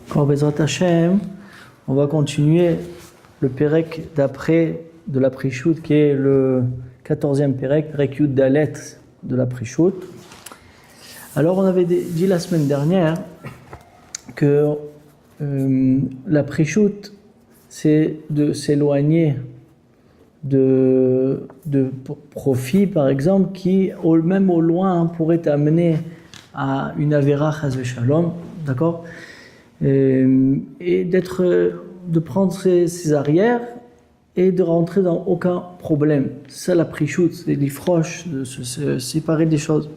Quand Bezrat Hashem, on va continuer le Pérec d'après de la Prichout, qui est le 14e Pérec, Pérec Yud Dalet de la Prichout. Alors on avait dit la semaine dernière que la Prichout, c'est de s'éloigner de profits, par exemple, qui, même au loin, pourraient amener à une Avera Chas v'Shalom, d'accord, et de prendre ses arrières et de rentrer dans aucun problème. C'est ça la Prichout, c'est l'ifroche, de se séparer des choses.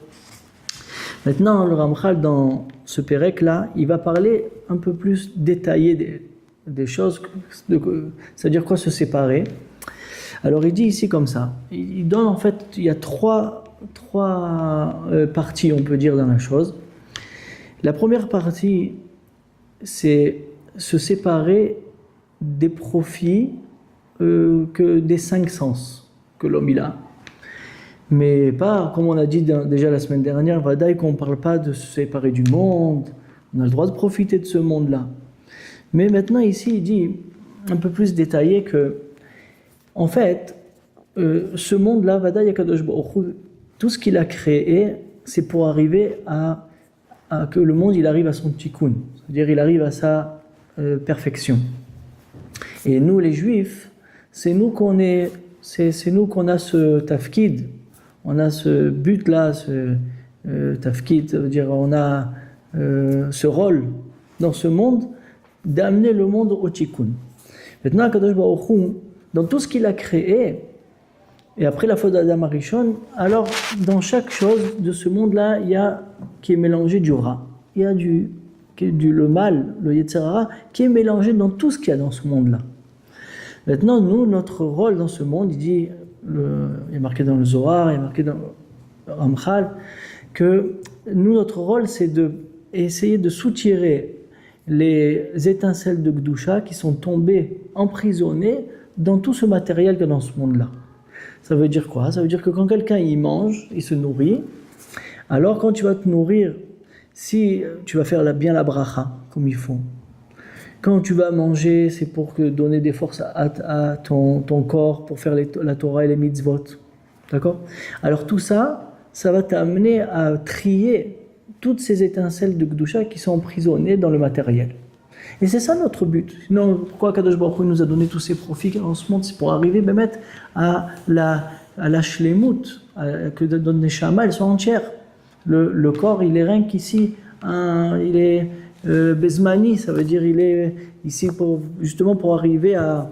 Maintenant, le Ramchal, dans ce Pérec-là, il va parler un peu plus détaillé des choses, c'est-à-dire quoi se séparer. Alors il dit ici comme ça, il donne en fait, il y a trois parties, on peut dire, dans la chose. La première partie, c'est se séparer des profits que des 5 sens que l'homme il a. Mais pas, comme on a dit déjà la semaine dernière, Vadaï, qu'on ne parle pas de se séparer du monde, on a le droit de profiter de ce monde-là. Mais maintenant ici, il dit, un peu plus détaillé que, en fait, ce monde-là, Vadaï Akadosh Baruch Hu, tout ce qu'il a créé, c'est pour arriver à que le monde il arrive à son tikkun, c'est-à-dire il arrive à sa perfection. Et nous, les Juifs, c'est nous qu'on a ce tafkid, on a ce but-là, ce tafkid, ça veut dire on a ce rôle dans ce monde d'amener le monde au tikkun. Maintenant, Kadosh Baruch Hu, dans tout ce qu'il a créé, et après la faute d'Adam Arishon, alors dans chaque chose de ce monde-là, il y a qui est mélangé du ra, il y a le mal, le Yetzer Hara, qui est mélangé dans tout ce qu'il y a dans ce monde-là. Maintenant, nous, notre rôle dans ce monde, il est marqué dans le Zohar, il est marqué dans le Ramchal, que nous, notre rôle, c'est d'essayer de soutirer les étincelles de Gdusha qui sont tombées, emprisonnées dans tout ce matériel qu'il y a dans ce monde-là. Ça veut dire quoi? Ça veut dire que quand quelqu'un il mange, il se nourrit, alors quand tu vas te nourrir, si tu vas faire bien la bracha, comme il faut, quand tu vas manger, c'est pour donner des forces à ton corps, pour faire la Torah et les mitzvot. D'accord? Alors tout ça, ça va t'amener à trier toutes ces étincelles de Gdusha qui sont emprisonnées dans le matériel. Et c'est ça notre but. Sinon, pourquoi Kadosh Baruch Hu nous a donné tous ces profits dans ce monde? C'est pour arriver même à la shlemut, que dans Neshama, elles sont entières. Le corps, il est rien qu'ici, il est bezmani, ça veut dire il est ici justement pour arriver à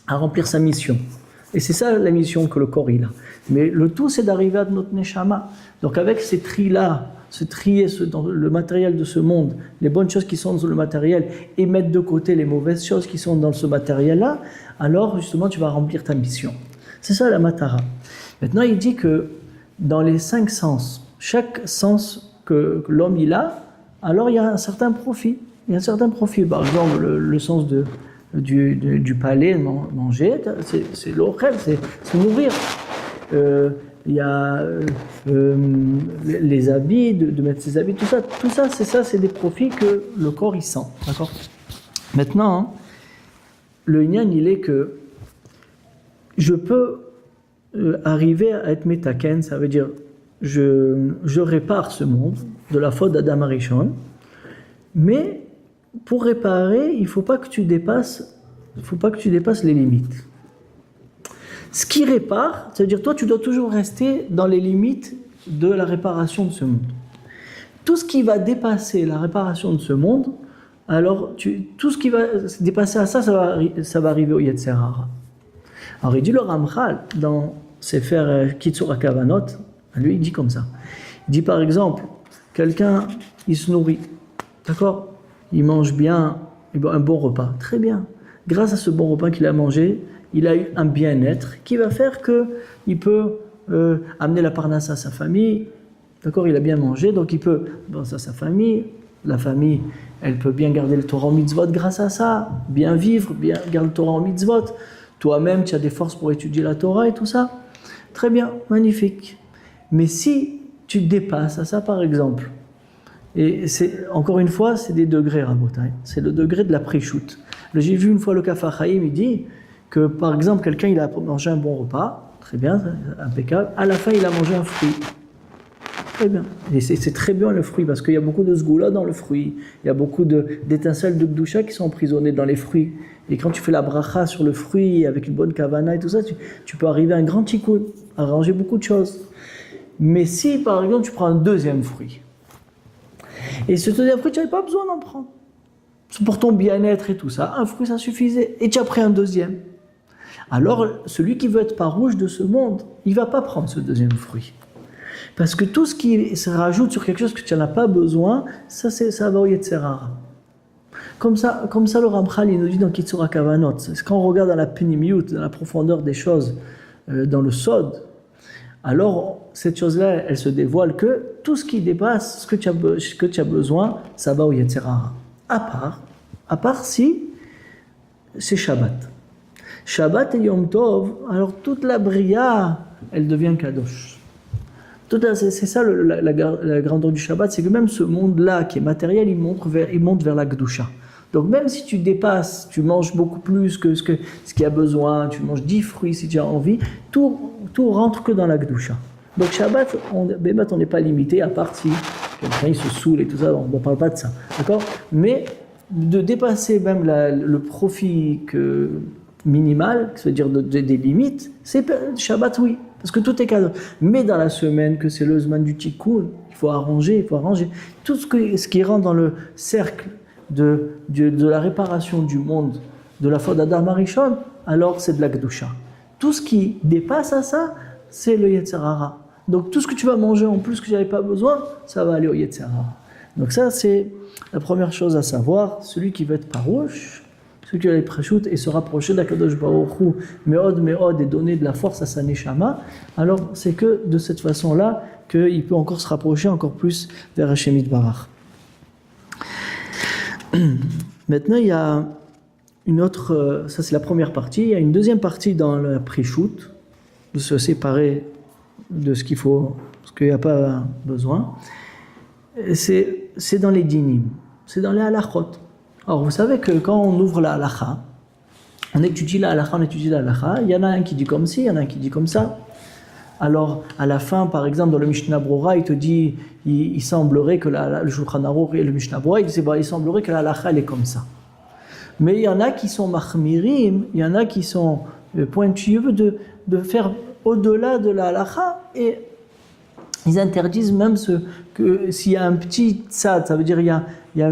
remplir sa mission. Et c'est ça la mission que le corps il a. Mais le tout, c'est d'arriver à notre Neshama. Donc avec ces tri-là, se trier dans le matériel de ce monde, les bonnes choses qui sont dans le matériel, et mettre de côté les mauvaises choses qui sont dans ce matériel-là, alors justement tu vas remplir ta mission. C'est ça la matara. Maintenant il dit que dans les 5 sens, chaque sens que l'homme il a, alors il y a un certain profit. Il y a un certain profit. Par exemple, le sens du palais, manger, c'est l'ochel, c'est nourrir. Il y a les habits, de mettre ses habits, tout ça, c'est des profits que le corps il sent. D'accord? Maintenant, le Inyan, il est que je peux arriver à être metaken, ça veut dire je répare ce monde de la faute d'Adam Arishon, mais pour réparer, il ne faut pas que tu dépasses les limites. Ce qui répare, c'est-à-dire toi, tu dois toujours rester dans les limites de la réparation de ce monde. Tout ce qui va dépasser la réparation de ce monde, alors tout ce qui va dépasser à ça va arriver au Yetzer Hara. Alors il dit le Ramchal dans Sefer Kitzur HaKavanot, lui il dit comme ça. Il dit par exemple, quelqu'un il se nourrit, d'accord, il mange bien, un bon repas, très bien. Grâce à ce bon repas qu'il a mangé, il a eu un bien-être qui va faire qu'il peut amener la parnasse à sa famille. D'accord, il a bien mangé, donc il peut penser à sa famille. La famille, elle peut bien garder le Torah en mitzvot grâce à ça, bien vivre, bien garder le Torah en mitzvot. Toi-même, tu as des forces pour étudier la Torah et tout ça. Très bien, magnifique. Mais si tu dépasses à ça, par exemple, Et c'est, encore une fois, c'est des degrés, Rabotai. C'est le degré de la pré-shoot. J'ai vu une fois le Kaf HaChaim, il dit que, par exemple, quelqu'un, il a mangé un bon repas, très bien, impeccable. À la fin, il a mangé un fruit. Très bien. Et c'est très bien le fruit, parce qu'il y a beaucoup de sgoula dans le fruit. Il y a beaucoup d'étincelles de Gdusha qui sont emprisonnées dans les fruits. Et quand tu fais la bracha sur le fruit, avec une bonne kavana et tout ça, tu peux arriver à un grand tikkun, à arranger beaucoup de choses. Mais si, par exemple, tu prends un deuxième fruit, et ce deuxième fruit, tu n'avais pas besoin d'en prendre. C'est pour ton bien-être et tout ça. Un fruit, ça suffisait. Et tu as pris un deuxième. Alors, celui qui veut être farouche de ce monde, il ne va pas prendre ce deuxième fruit. Parce que tout ce qui se rajoute sur quelque chose que tu n'en as pas besoin, ça va au Yetzer Hara. Comme ça, le Ramchal, il nous dit dans Kitsura Kavanot, quand on regarde dans la pénimiout, dans la profondeur des choses, dans le Sod, alors cette chose-là, elle se dévoile que tout ce qui dépasse ce que tu as besoin, ça va au Yetzer Hara. À part si c'est Shabbat. Shabbat et Yom Tov, alors toute la Bria, elle devient Kadosh. C'est ça la grandeur du Shabbat, c'est que même ce monde-là qui est matériel, il monte vers la Gdusha. Donc même si tu dépasses, tu manges beaucoup plus que ce qu'il y a besoin, tu manges 10 fruits si tu as envie, tout rentre que dans la Gdusha. Donc Shabbat, on n'est pas limité, à part si quelqu'un il se saoule et tout ça, on ne parle pas de ça. D'accord ? Mais de dépasser même le profit minimal, c'est-à-dire des limites, c'est Shabbat, oui. Parce que tout est cadeau. Mais dans la semaine, que c'est le Zman du Tikkun, il faut arranger. Tout ce qui rentre dans le cercle de la réparation du monde, de la faute d'Adam Arishon, alors c'est de la Gdusha. Tout ce qui dépasse à ça, c'est le Yetzer Hara. Donc tout ce que tu vas manger en plus que tu n'avais pas besoin, ça va aller au Yetzer Hara. Donc ça, c'est la première chose à savoir. Celui qui veut être parouche, celui qui va aller pré-shoot et se rapprocher d'Akadosh Baruch Hu, meod, et donner de la force à sa neshama, alors c'est que de cette façon-là qu'il peut encore se rapprocher encore plus vers Hashem Yitbarach. Maintenant, il y a une autre, ça c'est la première partie, il y a une deuxième partie dans le pré-shoot, de se séparer de ce qu'il n'y a pas besoin. C'est dans les dinim, c'est dans les halachot. Alors, vous savez que quand on ouvre la halakha, on étudie la halakha, il y en a un qui dit comme ci, il y en a un qui dit comme ça. Alors, à la fin, par exemple, dans le Mishnah Brura, il te dit, il semblerait que le Shulchan Aruch et le Mishnah Brura, il semblerait que la halakha, elle est comme ça. Mais il y en a qui sont mahmirim, il y en a qui sont pointilleux de faire au-delà de la halakha, et ils interdisent même que s'il y a un petit tzad, ça veut dire il y a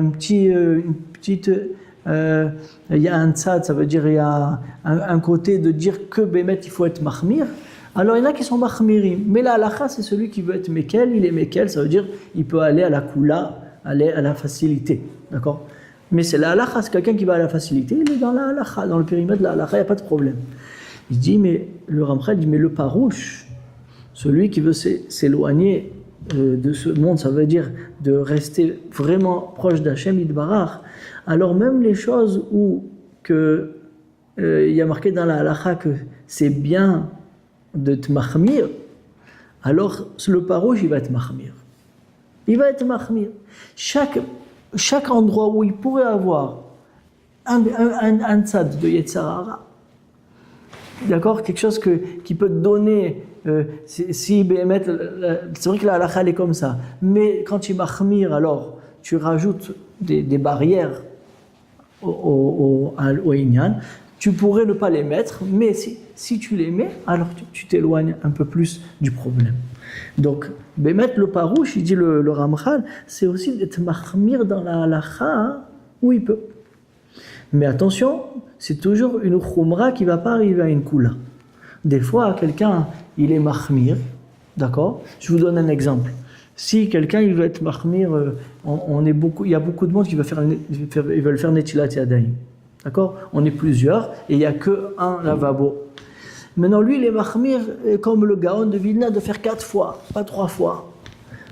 un tzad, ça veut dire il y a un côté de dire que bémet il faut être mahmir. Alors il y en a qui sont mahmirim, mais la halakha c'est celui qui veut être mekel, il est mekel, ça veut dire il peut aller à la kula, aller à la facilité, d'accord? Mais c'est la halakha, c'est quelqu'un qui va à la facilité, il est dans la halakha, dans le périmètre de la halakha, il n'y a pas de problème. Il dit, mais le Ramchal dit, mais le parouche, celui qui veut s'éloigner de ce monde, ça veut dire de rester vraiment proche d'Hachem Yitbarach. Alors même les choses où il y a marqué dans la halakha que c'est bien de te mahmir, alors le parouche il va être mahmir. Il va être mahmir. Chaque endroit où il pourrait avoir un tzad de Yetzer Hara, d'accord, quelque chose qui peut te donner, c'est vrai que la halakha elle est comme ça, mais quand tu mahmir, alors tu rajoutes des barrières au inyan, tu pourrais ne pas les mettre, mais si tu les mets, alors tu t'éloignes un peu plus du problème. Donc, mettre le parouche, il dit le Ramchal, c'est aussi d'être mahmir dans la halakha où il peut. Mais attention, c'est toujours une khumra qui ne va pas arriver à une kula. Des fois, quelqu'un, il est mahmir, d'accord? Je vous donne un exemple. Si quelqu'un, il veut être mahmir, il y a beaucoup de monde qui veulent faire netilat yadayim, d'accord? On est plusieurs, et il n'y a qu'un lavabo. Maintenant, lui, il est mahmir, comme le Gaon de Vilna, de faire 4 fois, pas 3 fois.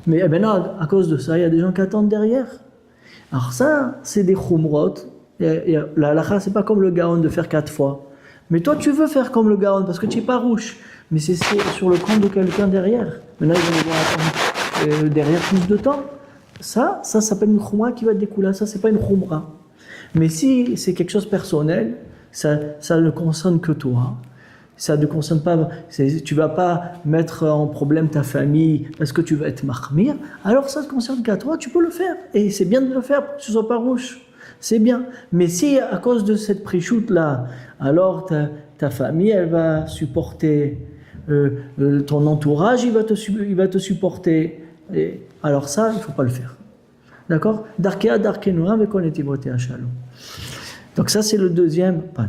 Mais maintenant, à cause de ça, il y a des gens qui attendent derrière. Alors ça, c'est des khumrot. La halakha, c'est pas comme le Gaon de faire 4 fois. Mais toi, tu veux faire comme le Gaon parce que tu n'es pas rouge. Mais c'est sur le compte de quelqu'un derrière. Maintenant, ils vont devoir attendre derrière plus de temps. Ça s'appelle une khumra qui va découler. Ça, c'est pas une khumra. Mais si c'est quelque chose de personnel, ça ne concerne que toi. Ça ne concerne pas, tu vas pas mettre en problème ta famille parce que tu vas être mahmir. Alors ça ne concerne qu'à toi, tu peux le faire. Et c'est bien de le faire pour que tu sois pas rouge. C'est bien. Mais si à cause de cette préchoute là, alors ta famille, elle va supporter, ton entourage, il va te supporter. Et alors ça, il ne faut pas le faire. D'accord? Darkea darkenua vekonetivotea shalom. Donc ça, c'est le deuxième pan.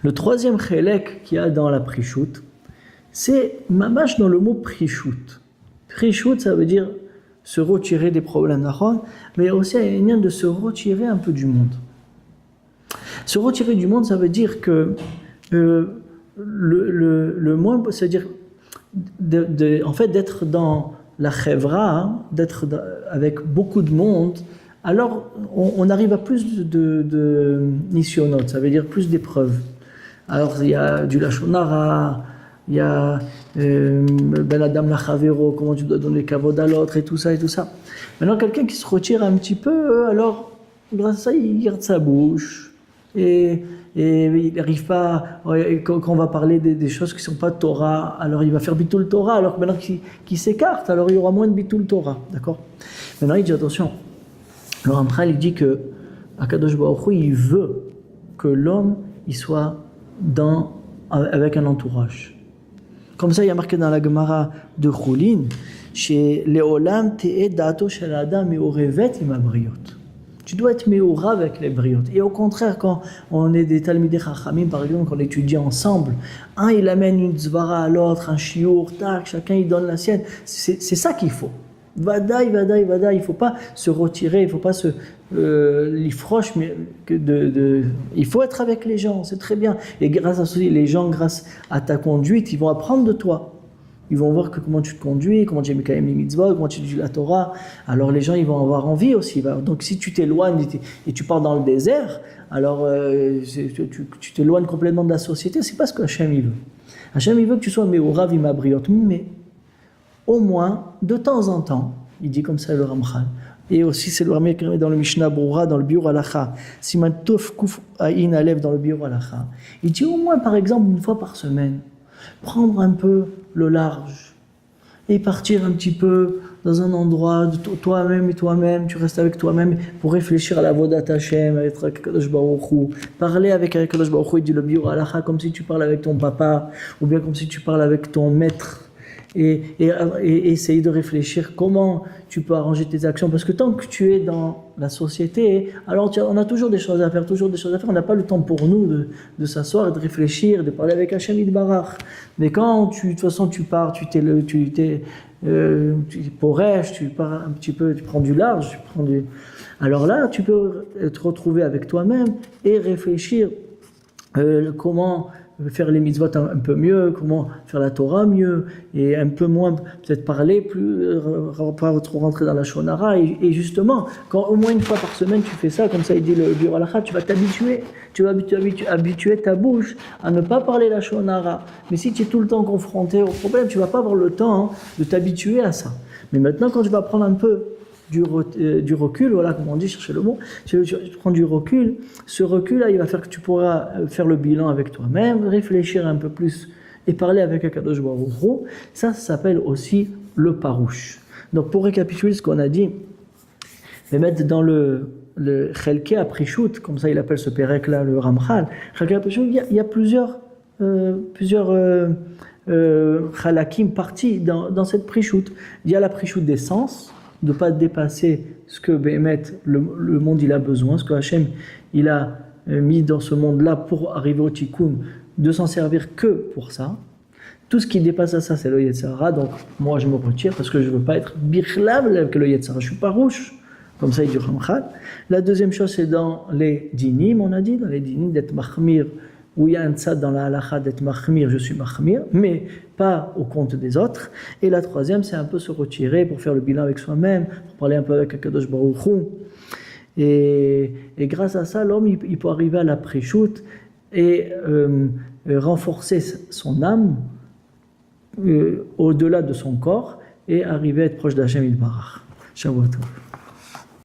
Le troisième chélek qu'il y a dans la prichout, c'est mamash dans le mot prichout. Prichout, ça veut dire se retirer des problèmes d'achon, mais aussi il y a une de se retirer un peu du monde. Se retirer du monde, ça veut dire que le monde, c'est-à-dire en fait d'être dans la chevra, d'être avec beaucoup de monde, alors on arrive à plus de nissionot, ça veut dire plus d'épreuves. Alors il y a du lashon hara, il y a ben adam lachavero, comment tu dois donner kavod à l'autre et tout ça et tout ça. Maintenant quelqu'un qui se retire un petit peu, alors grâce à ça il garde sa bouche et il n'arrive pas, quand on va parler des choses qui ne sont pas Torah, alors il va faire bitul Torah, alors que maintenant qu'il s'écarte, alors il y aura moins de bitul Torah, d'accord? Maintenant il dit attention, le Ramchal il dit que Akadosh Baruch Hu, il veut que l'homme il soit avec un entourage. Comme ça il y a marqué dans la Gemara de Choulin, chez Leolam te'e dato shel adam me'orevet im habriot. Tu dois être me'ora avec les briotes. Et au contraire, quand on est des Talmidei Chachamim, par exemple, quand on étudie ensemble, un il amène une zvara à l'autre, un chiour, tac, chacun il donne la sienne. C'est ça qu'il faut. Vadaï, il ne faut pas se retirer, il ne faut pas se l'ifroche, mais il faut être avec les gens, c'est très bien. Et grâce à ceci, les gens, grâce à ta conduite, ils vont apprendre de toi. Ils vont voir comment tu te conduis, comment tu as mis les mitzvot, comment tu dis la Torah. Alors les gens, ils vont avoir envie aussi. Donc si tu t'éloignes et tu pars dans le désert, alors tu t'éloignes complètement de la société. C'est pas ce que Hachem il veut. Hachem il veut que tu sois me'ora v'imabriot, mais au moins, de temps en temps, il dit comme ça le Ramchal, et aussi c'est le Ramchal dans le Mishnah Brura, dans le Biur Halacha, Siman Tov Kuf Ayin Alev dans le Biur Halacha, il dit au moins par exemple une fois par semaine, prendre un peu le large et partir un petit peu dans un endroit de toi-même, tu restes avec toi-même pour réfléchir à la Vodat Hashem, avec Akadosh Baruch Hu, parler avec Akadosh Baruch Hu, il dit le Biur Halacha comme si tu parles avec ton papa, ou bien comme si tu parles avec ton maître. Et essayer de réfléchir comment tu peux arranger tes actions, parce que tant que tu es dans la société, alors on a toujours des choses à faire, on n'a pas le temps pour nous de s'asseoir et de réfléchir, de parler avec Hachem Yitbarach. Mais quand de toute façon tu pars, tu porèches, tu pars un petit peu, tu prends du large, alors là tu peux te retrouver avec toi-même et réfléchir comment faire les mitzvot un peu mieux, comment faire la Torah mieux, et un peu moins peut-être parler, pas trop rentrer dans la shonara, et justement, quand au moins une fois par semaine tu fais ça, comme ça il dit le Biur Halacha, tu vas habituer ta bouche à ne pas parler la shonara. Mais si tu es tout le temps confronté au problème, tu vas pas avoir le temps de t'habituer à ça. Mais maintenant quand tu vas prendre un peu du recul, voilà comment on dit, chercher le mot, tu prends du recul, ce recul là il va faire que tu pourras faire le bilan avec toi-même, réfléchir un peu plus et parler avec Akadosh Baruch Hu. Ça s'appelle aussi le parouche. Donc pour récapituler ce qu'on a dit, les mettre dans le chelke aprichut, comme ça il appelle ce pérec là le Ramchal, chelke aprichut, il y a plusieurs chalakim parties dans cette prichut. Il y a la prichut des sens, de ne pas dépasser ce que Béhémet, le monde il a besoin, ce que Hachem il a mis dans ce monde-là pour arriver au tikkun, de s'en servir que pour ça. Tout ce qui dépasse à ça, c'est le Yetzer Hara, donc moi je me retire parce que je ne veux pas être bichlav avec le Yetzer Hara, je ne suis pas rouge, comme ça il dit Ramchal. La deuxième chose c'est dans les dinim, on a dit, dans les dinim d'être mahmir, où il y a un tzad dans la halakha d'être mahmir, je suis mahmir, mais pas au compte des autres. Et la troisième, c'est un peu se retirer pour faire le bilan avec soi-même, pour parler un peu avec Akadosh Baruch Hu. Et grâce à ça, l'homme, il peut arriver à la préchoute et renforcer son âme au-delà de son corps et arriver à être proche d'Hachem Yitbarach. Shavuot Tov.